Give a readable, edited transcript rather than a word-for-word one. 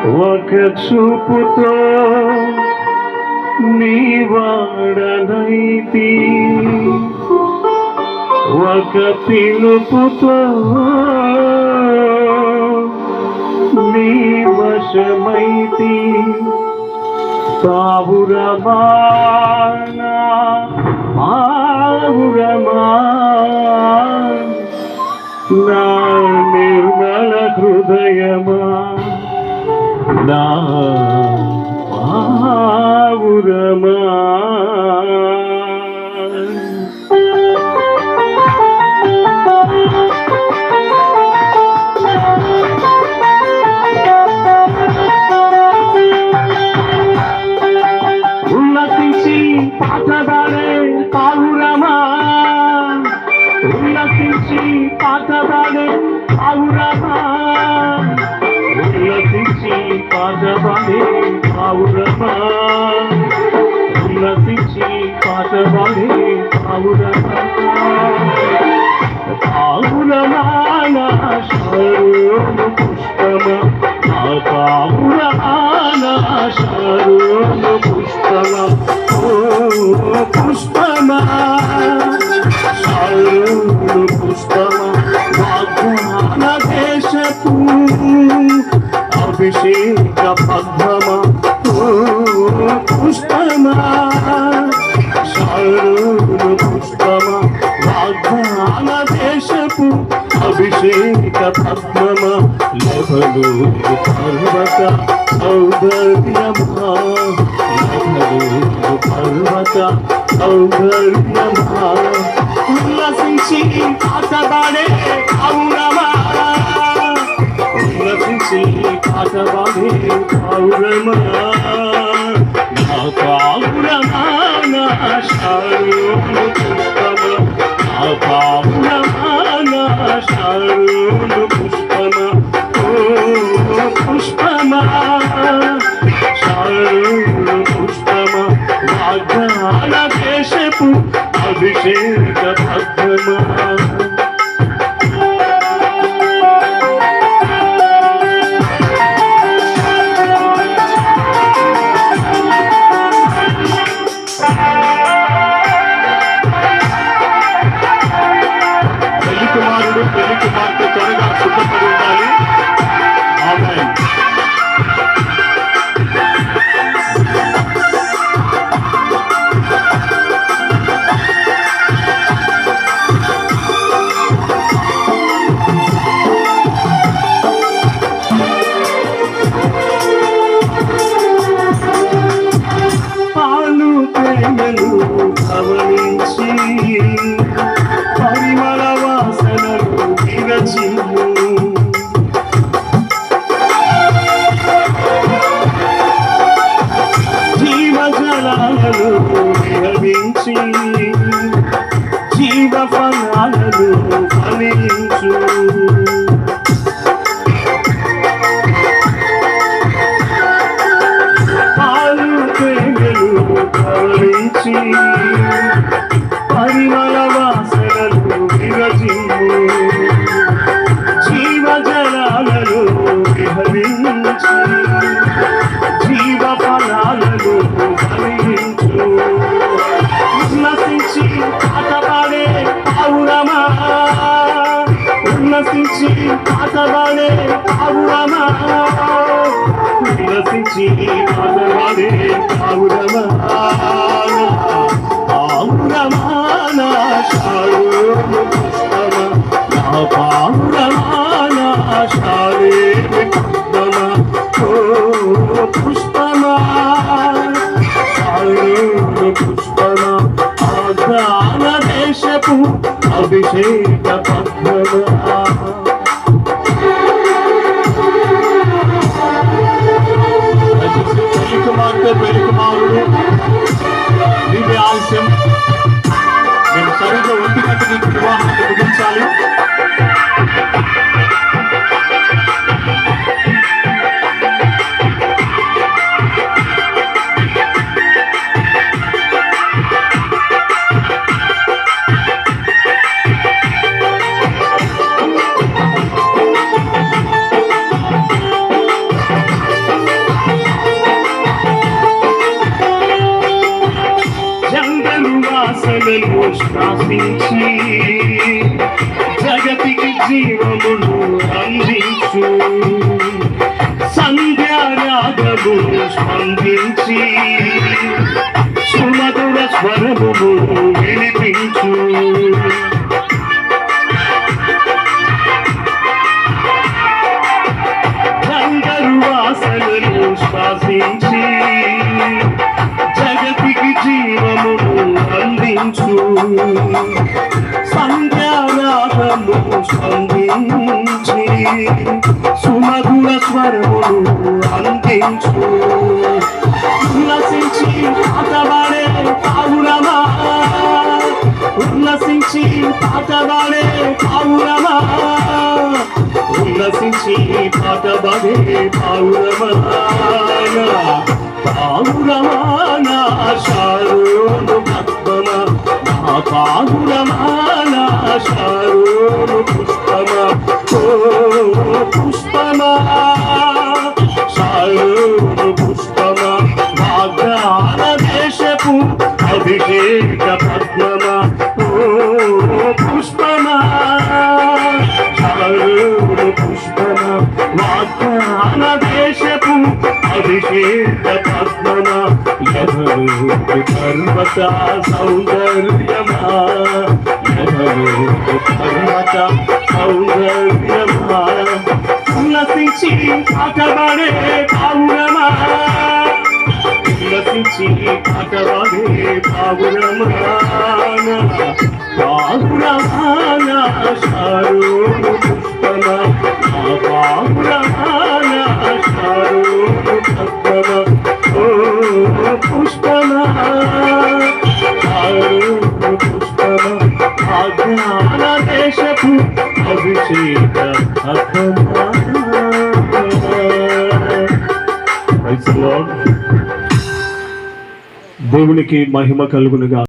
ఒక చూపుతో నీ వాడనైతి, ఒక పిలుపుతో నీ వశమైతి. పావురమానా పావురమా నా నిర్మల హృదయమా, నా పావురమా. ఉల్లసించి పాటదాడే పావురమా, ఉల్లసించి పాటదాడే పావురమా, ఉల్లసించి పాటబాడే పావురమా, ఉల్లసించి పాటబాడే పావురమా. పావురమా నా శరణు పుష్పమా, నా పావురమా నా శరణు పుష్పమా. ఓ పుష్పమా శరణు పుష్పమా, వాగ్దాన దేశపు అభిషేక పద్మమా. ఓ పుష్పమా శరణు పుష్పమా, వాగ్దాన దేశపు అభిషేక పద్మమా. లెబనోను పర్వత సౌందర్యమా, లెబనోను పర్వత సౌందర్యమా. ఉల్లసించి పాటబాడే పావురమా, ఉల్లసించి పాటబాడే పావురమా. నా పావురమా నా శరణు పుష్పమా, నా పావురమా నా శరణు పుష్పమా. ఓ పుష్పమా శరణు పుష్పమా, వాగ్దాన దేశపు అభిషేక పద్మమా. పెళ్లి కుమారుడు పెళ్లి కుమార్తె త్వరగా సిద్ధపడి ఉండాలి. ఆమేన్. పాలు తేనెలు కవలించి పరిమళ వాసనలు విరచిల్లు, జీవజలాలను విహరించి జీవ ఫలాలను ఫలించు. పాలు తేనెలు కవలించి పరిమళ వాసనలు విరచిల్లు, జీవజలాలను విహరించి జీవ ఫలాలను ఫలించు. ఉల్లసించి పాటబాడే పావురమా, ఉల్లసించి పాటబాడే పావురమా, ఉల్లసించి పాటబాడే పావురమా. పావురమా నా శరణు పుష్పమా, నా పావురమా నా శరణు పుష్పమా. ఓ పుష్పమా శరణు పుష్పమా, వాగ్దాన దేశపు అభిషేక పద్మమా. పెళ్లి కుమార్తె పెళ్లి కుమారుడు దివ్య ఆలస్యం. నేను సరిగ్గా 1 గంటకి వివాహాన్ని ముగించాలి. శ్వాసించి జగతికి జీవమును అందించు సంధ్యారాగమును స్పందించి సుమధుర స్వరమును వినిపించు గంధర్వాసనను శ్వాసించి జగతికి జీవమును అందించు సంధ్యారాగము స్పందించి సుమధుర స్వరమును అందించు ఉల్లసించి పాటవాడే పావురమా ఉల్లసించి పాటవాడే పావురమా ఉల్లసించి పాటవాడే పావురమా పావురమాన శారోను పద్మమ నా పావురమాన శారోను పుష్పమ ఓ పుష్పమ శారోను పుష్పమ వాగ్దాన దేశపు అభిషేక పద్మమ ఓ పుష్పమ శారోను పుష్పమ వాగ్దాన దేశపు అభిషేక పద్మన యథరూపి పర్వత సౌందర్యమా యథరూపి పర్వత సౌందర్యమా ఉల్లసించి పాటవాడే పావురమా ఉల్లసించి పాటవాడే పావురమా పావురమాన శారోను పుష్పమ పావురమాన శారోను పద్మమ ఓ పుష్పమ శారోను పుష్పమ ఆజ్ఞాన దేశపు అభిషేక పద్మమ. దేవునికి మహిమ కలుగునుగా.